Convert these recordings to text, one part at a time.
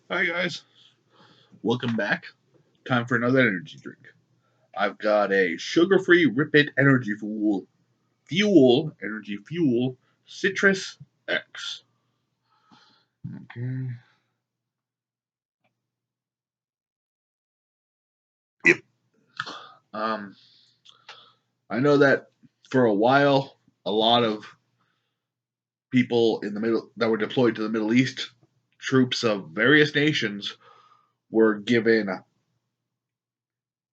Hi guys, welcome back. Time for another energy drink. I've got a sugar-free Rip It Energy Fuel Citrus X. Okay. Yep. Um, I know that for a while, a lot of people in the middle that were deployed to the Middle East, troops of various nations, were given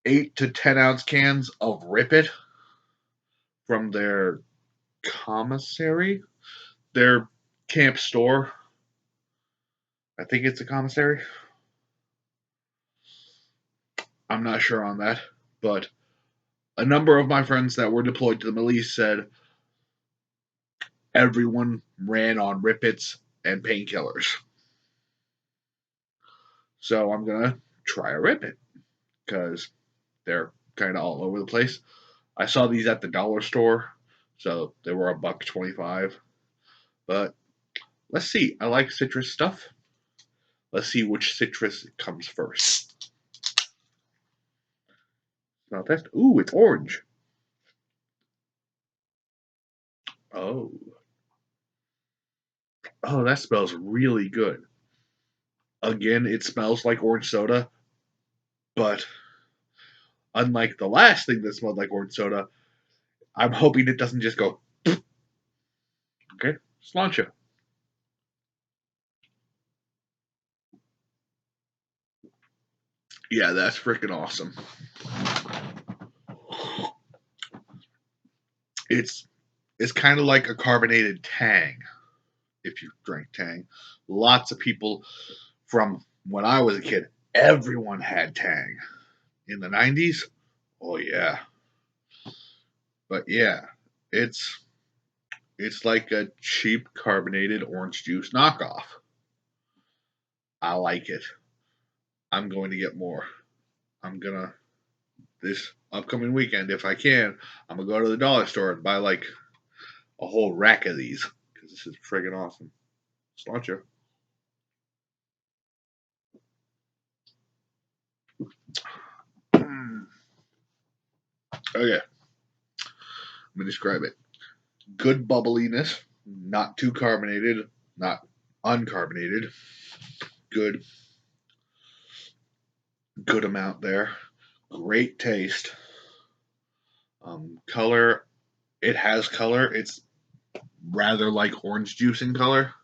8 to 10 ounce cans of Rip It from their commissary, their camp store. I think it's a commissary. I'm not sure on that, but a number of my friends that were deployed to the Middle East said everyone ran on Rippets and painkillers. So I'm gonna try a Rippet because they're kind of all over the place. I saw these at the dollar store, so they were $1.25. But let's see. I like citrus stuff. Let's see which citrus comes first. Not that. Ooh, it's orange. Oh, oh, that smells really good. Again, it smells like orange soda, but unlike the last thing that smelled like orange soda, I'm hoping it doesn't just go, okay, sláinte. Yeah, that's freaking awesome. It's it's kind of like a carbonated Tang if you drink Tang. Lots of people from when I was a kid, everyone had Tang. In the 90s, oh yeah. But yeah, it's it's like a cheap carbonated orange juice knockoff. I like it. I'm going to get more. I'm gonna this upcoming weekend, if I can, I'm gonna go to the dollar store and buy like a whole rack of these because this is friggin' awesome. Sláinte. Mm. Okay, let me describe it. Good bubbliness, not too carbonated, not uncarbonated. Good, good amount there. Great taste. Color, it has color. It's rather like orange juice in color.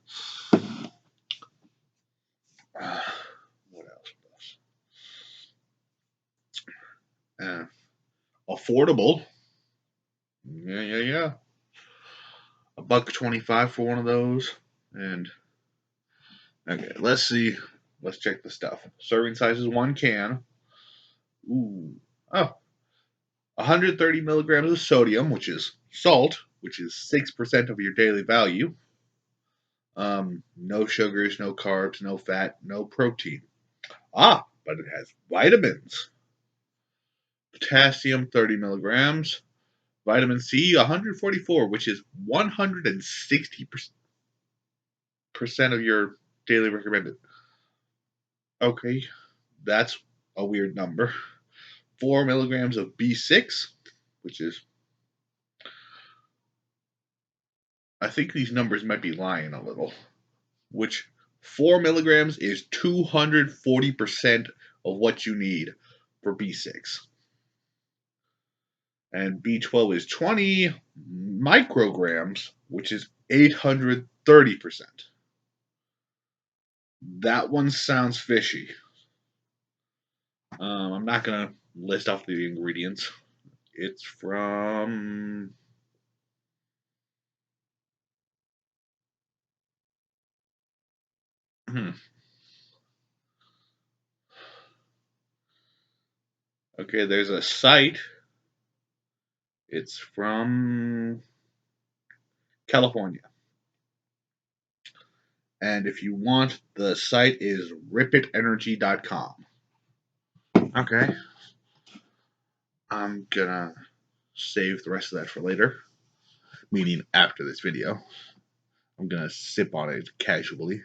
Uh, what else? Affordable. Yeah, yeah, yeah. $1.25 for one of those. And okay, let's see. Let's check the stuff. Serving size is 1 can. Ooh. Oh, 130 milligrams of sodium, which is salt, which is 6% of your daily value. No sugars, no carbs, no fat, no protein. Ah, but it has vitamins. Potassium, 30 milligrams. Vitamin C, 144, which is 160% of your daily recommended. Okay, that's a weird number. 4 milligrams of B6, which is, I think these numbers might be lying a little, which 4 milligrams is 240% of what you need for B6. And B12 is 20 micrograms, which is 830%. That one sounds fishy. I'm not going to list off the ingredients. It's from. Hmm, okay, there's a site. It's from California. And if you want, the site is ripitenergy.com. Okay. I'm gonna save the rest of that for later, meaning after this video. I'm gonna sip on it casually.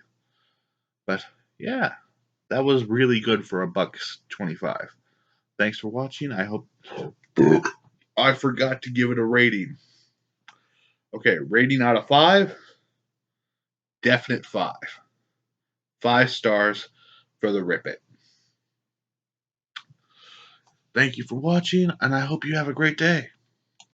But yeah. That was really good for $1.25. Thanks for watching. I hope I forgot to give it a rating. Okay, rating out of 5, definite 5. 5 stars for the Rip It. Thank you for watching, and I hope you have a great day.